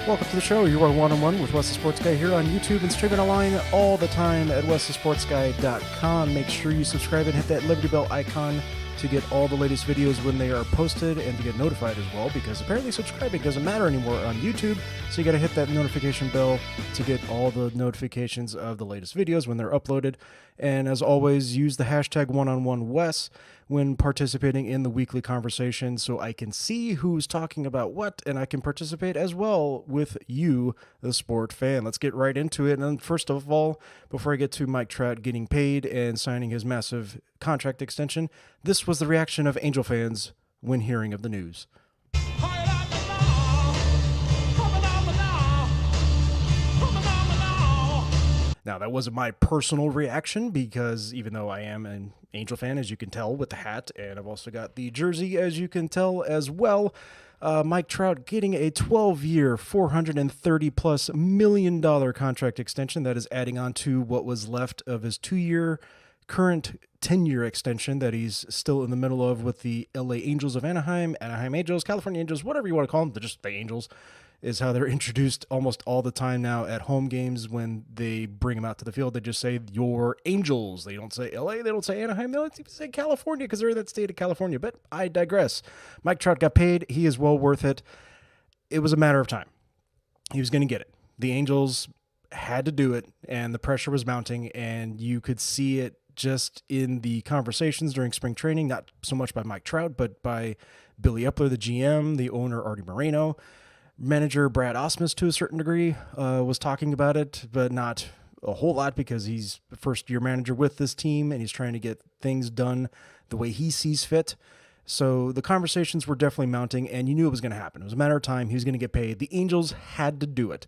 Welcome to the show. You are one-on-one with Wes the Sports Guy here on YouTube and streaming online all the time at westhesportsguy.com. Make sure you subscribe and hit that Liberty Bell icon to get all the latest videos when they are posted and to get notified as well, because apparently subscribing doesn't matter anymore on YouTube, so you got to hit that notification bell to get all the notifications of the latest videos when they're uploaded. And as always, use the hashtag #OneOnOneWes when participating in the weekly conversation so I can see who's talking about what and I can participate as well with you, the sport fan. Let's get right into it. And first of all, before I get to Mike Trout getting paid and signing his massive contract extension, this was the reaction of Angel fans when hearing of the news. Now, that wasn't my personal reaction because even though I am an Angel fan, as you can tell with the hat, and I've also got the jersey, as you can tell as well, Mike Trout getting a 12-year, $430+ million contract extension that is adding on to what was left of his 2-year current 10-year extension that he's still in the middle of with the LA Angels of Anaheim, Anaheim Angels, California Angels, whatever you want to call them. They're just the Angels is how they're introduced almost all the time now at home games. When they bring them out to the field, they just say your Angels. They don't say LA, they don't say Anaheim, they don't even say California because they're in that state of California. But I digress. Mike Trout got paid. He is well worth it. It was a matter of time. He was going to get it. The Angels had to do it, and the pressure was mounting, and you could see it just in the conversations during spring training, not so much by Mike Trout, but by Billy Epler, the GM, the owner, Artie Moreno. Manager Brad Ausmus, to a certain degree, was talking about it, but not a whole lot because he's the first-year manager with this team, and he's trying to get things done the way he sees fit. So the conversations were definitely mounting, and you knew it was going to happen. It was a matter of time. He was going to get paid. The Angels had to do it.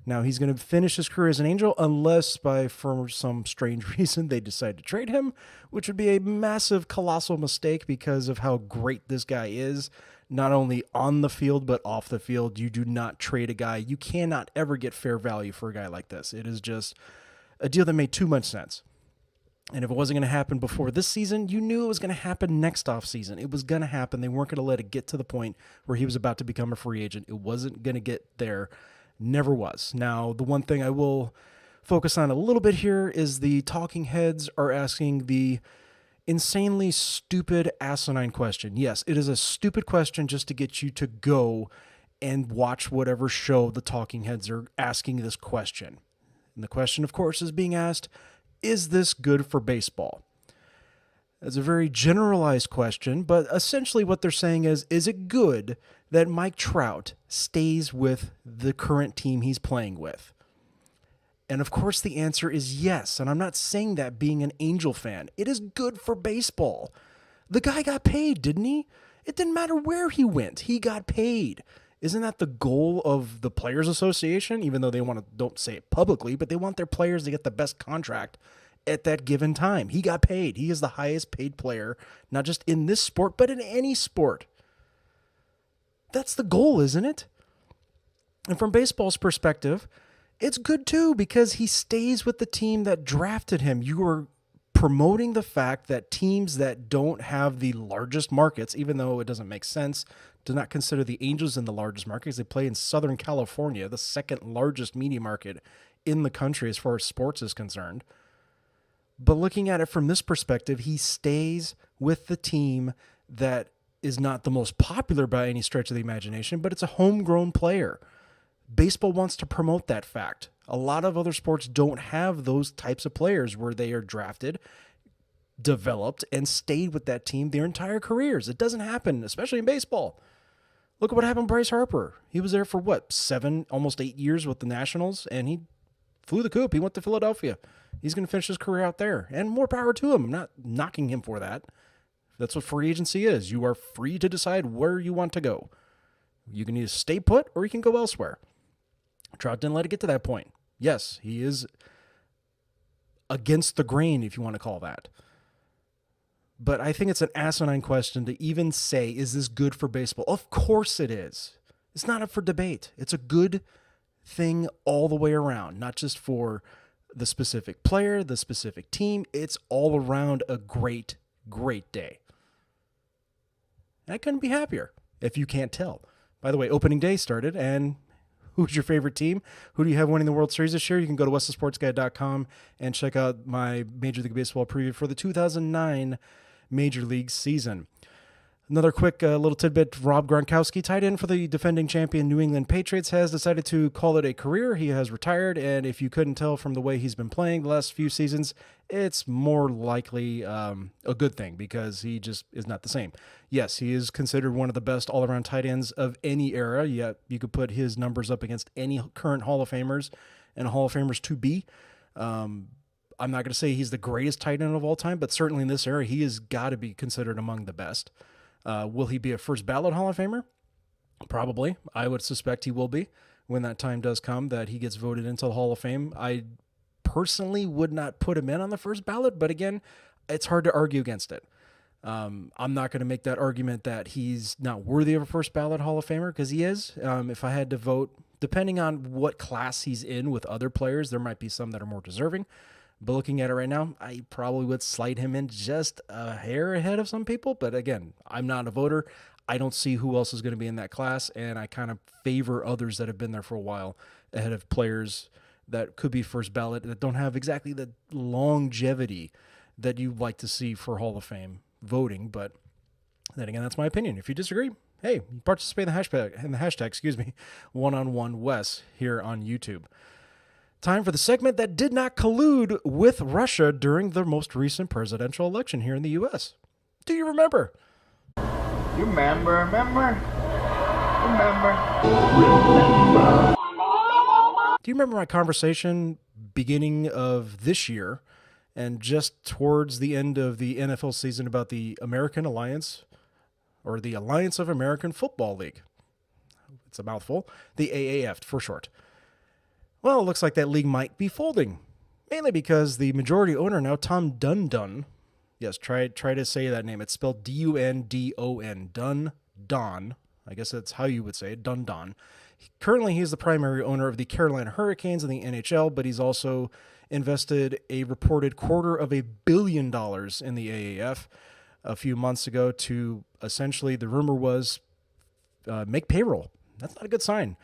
Now, he's going to finish his career as an Angel unless, for some strange reason, they decide to trade him, which would be a massive, colossal mistake because of how great this guy is. Not only on the field, but off the field. You do not trade a guy. You cannot ever get fair value for a guy like this. It is just a deal that made too much sense. And if it wasn't going to happen before this season, you knew it was going to happen next offseason. It was going to happen. They weren't going to let it get to the point where he was about to become a free agent. It wasn't going to get there. Never was. Now, the one thing I will focus on a little bit here is the talking heads are asking the insanely stupid, asinine question. Yes, it is a stupid question just to get you to go and watch whatever show the talking heads are asking this question. And the question, of course, is being asked, is this good for baseball? It's a very generalized question, but essentially what they're saying is it good that Mike Trout stays with the current team he's playing with? And of course the answer is yes, and I'm not saying that being an Angel fan. It is good for baseball. The guy got paid, didn't he? It didn't matter where he went. He got paid. Isn't that the goal of the Players Association? Even though they don't say it publicly, but they want their players to get the best contract at that given time. He got paid. He is the highest paid player, not just in this sport, but in any sport. That's the goal, isn't it? And from baseball's perspective, it's good too because he stays with the team that drafted him. You are promoting the fact that teams that don't have the largest markets, even though it doesn't make sense, do not consider the Angels in the largest market because they play in Southern California, the second largest media market in the country as far as sports is concerned. But looking at it from this perspective, he stays with the team that is not the most popular by any stretch of the imagination, but it's a homegrown player. Baseball wants to promote that fact. A lot of other sports don't have those types of players where they are drafted, developed, and stayed with that team their entire careers. It doesn't happen, especially in baseball. Look at what happened to Bryce Harper. He was there for, 7, almost 8 years with the Nationals, and he flew the coop. He went to Philadelphia. He's going to finish his career out there, and more power to him. I'm not knocking him for that. That's what free agency is. You are free to decide where you want to go. You can either stay put or you can go elsewhere. Trout didn't let it get to that point. Yes, he is against the grain, if you want to call that. But I think it's an asinine question to even say, is this good for baseball? Of course it is. It's not up for debate. It's a good thing all the way around, not just for the specific player, the specific team. It's all around a great, great day. I couldn't be happier, if you can't tell. By the way, opening day started, and who's your favorite team? Who do you have winning the World Series this year? You can go to westthesportsguy.com and check out my Major League Baseball preview for the 2009 Major League season. Another quick little tidbit, Rob Gronkowski, tight end for the defending champion New England Patriots, has decided to call it a career. He has retired, and if you couldn't tell from the way he's been playing the last few seasons, it's more likely a good thing because he just is not the same. Yes, he is considered one of the best all-around tight ends of any era, yet you could put his numbers up against any current Hall of Famers and Hall of Famers to be. I'm not going to say he's the greatest tight end of all time, but certainly in this era, he has got to be considered among the best. Will he be a first ballot Hall of Famer? Probably. I would suspect he will be when that time does come that he gets voted into the Hall of Fame. I personally would not put him in on the first ballot, but again, it's hard to argue against it. I'm not going to make that argument that he's not worthy of a first ballot Hall of Famer because he is. If I had to vote, depending on what class he's in with other players, there might be some that are more deserving. But looking at it right now, I probably would slide him in just a hair ahead of some people. But again, I'm not a voter. I don't see who else is going to be in that class, and I kind of favor others that have been there for a while ahead of players that could be first ballot that don't have exactly the longevity that you'd like to see for Hall of Fame voting. But then again, that's my opinion. If you disagree, hey, participate in the hashtag, one-on-one Wes here on YouTube. Time for the segment that did not collude with Russia during the most recent presidential election here in the U.S. Do you remember? You remember? Do you remember my conversation beginning of this year and just towards the end of the NFL season about the American Alliance, or the Alliance of American Football League? It's a mouthful. The AAF for short. Well, it looks like that league might be folding, mainly because the majority owner now, Tom Dundon, yes, try to say that name. It's spelled D-U-N-D-O-N, Dundon. I guess that's how you would say it, Dundon. Currently, he's the primary owner of the Carolina Hurricanes in the NHL, but he's also invested a reported $250 million in the AAF a few months ago to essentially, the rumor was, make payroll. That's not a good sign.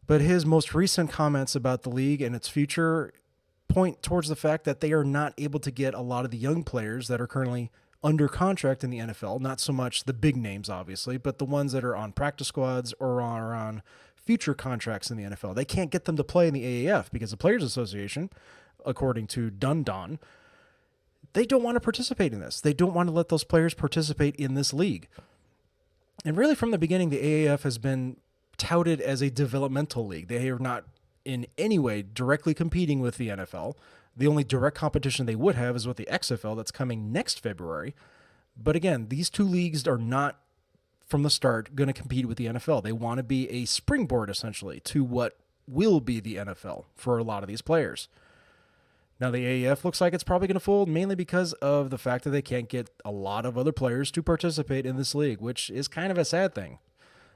But his most recent comments about the league and its future point towards the fact that they are not able to get a lot of the young players that are currently under contract in the NFL, not so much the big names, obviously, but the ones that are on practice squads or are on future contracts in the NFL. They can't get them to play in the AAF because the Players Association, according to Dundon, they don't want to participate in this. They don't want to let those players participate in this league. And really from the beginning, the AAF has been touted as a developmental league. They are not in any way directly competing with the NFL. The only direct competition they would have is with the XFL that's coming next February. But again, these two leagues are not from the start going to compete with the NFL. They want to be a springboard essentially to what will be the NFL for a lot of these players. Now the AAF looks like it's probably going to fold mainly because of the fact that they can't get a lot of other players to participate in this league, which is kind of a sad thing.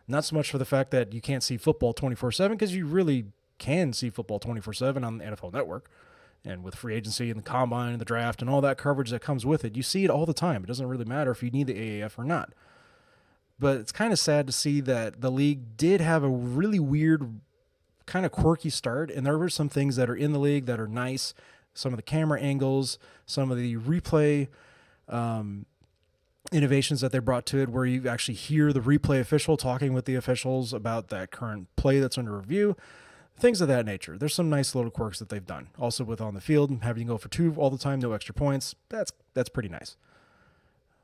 Not so much for the fact that you can't see football 24/7, because you really can see football 24/7 on the NFL Network. And with free agency and the combine and the draft and all that coverage that comes with it, you see it all the time. It doesn't really matter if you need the AAF or not. But it's kind of sad to see that the league did have a really weird, kind of quirky start. And there were some things that are in the league that are nice. Some of the camera angles, some of the replay innovations that they brought to it, where you actually hear the replay official talking with the officials about that current play that's under review, things of that nature. There's some nice little quirks that they've done. Also with on the field, having to go for two all the time, no extra points, that's pretty nice.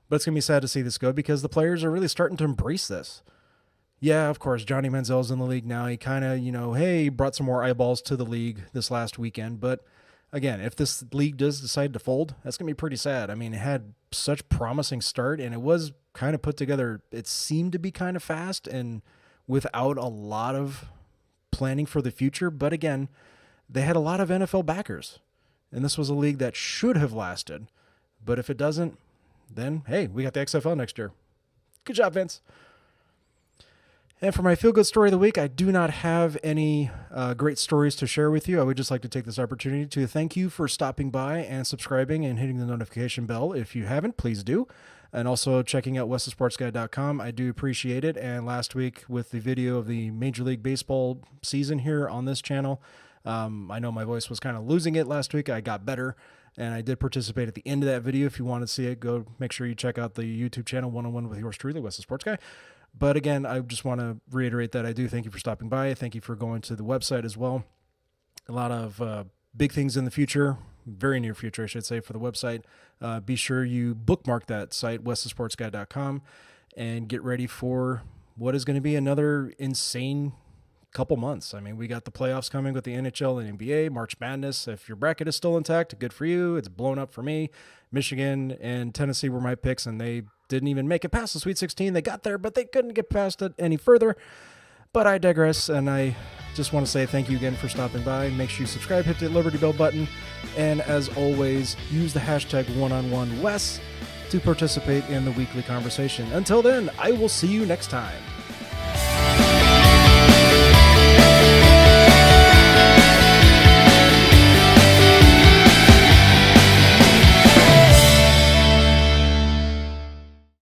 But it's going to be sad to see this go because the players are really starting to embrace this. Yeah, of course, Johnny Manziel's in the league now. He kind of, hey, brought some more eyeballs to the league this last weekend, but again, if this league does decide to fold, that's going to be pretty sad. I mean, it had such promising start, and it was kind of put together. It seemed to be kind of fast and without a lot of planning for the future. But again, they had a lot of NFL backers, and this was a league that should have lasted. But if it doesn't, then hey, we got the XFL next year. Good job, Vince. And for my feel-good story of the week, I do not have any great stories to share with you. I would just like to take this opportunity to thank you for stopping by and subscribing and hitting the notification bell. If you haven't, please do. And also checking out westthesportsguy.com. I do appreciate it. And last week with the video of the Major League Baseball season here on this channel, I know my voice was kind of losing it last week. I got better. And I did participate at the end of that video. If you want to see it, go make sure you check out the YouTube channel, One-on-One with yours truly, Wes the Sports Guy. But again, I just want to reiterate that I do thank you for stopping by. Thank you for going to the website as well. A lot of big things in the future, very near future, I should say, for the website. Be sure you bookmark that site, westthesportsguy.com, and get ready for what is going to be another insane couple months. I mean, we got the playoffs coming with the NHL and NBA, March Madness. If your bracket is still intact, good for you. It's blown up for me. Michigan and Tennessee were my picks, and they didn't even make it past the Sweet 16. They got there, but they couldn't get past it any further. But I digress, and I just want to say thank you again for stopping by. Make sure you subscribe, hit the Liberty Bell button, and as always, use the hashtag #OneOnOneWes to participate in the weekly conversation. Until then, I will see you next time.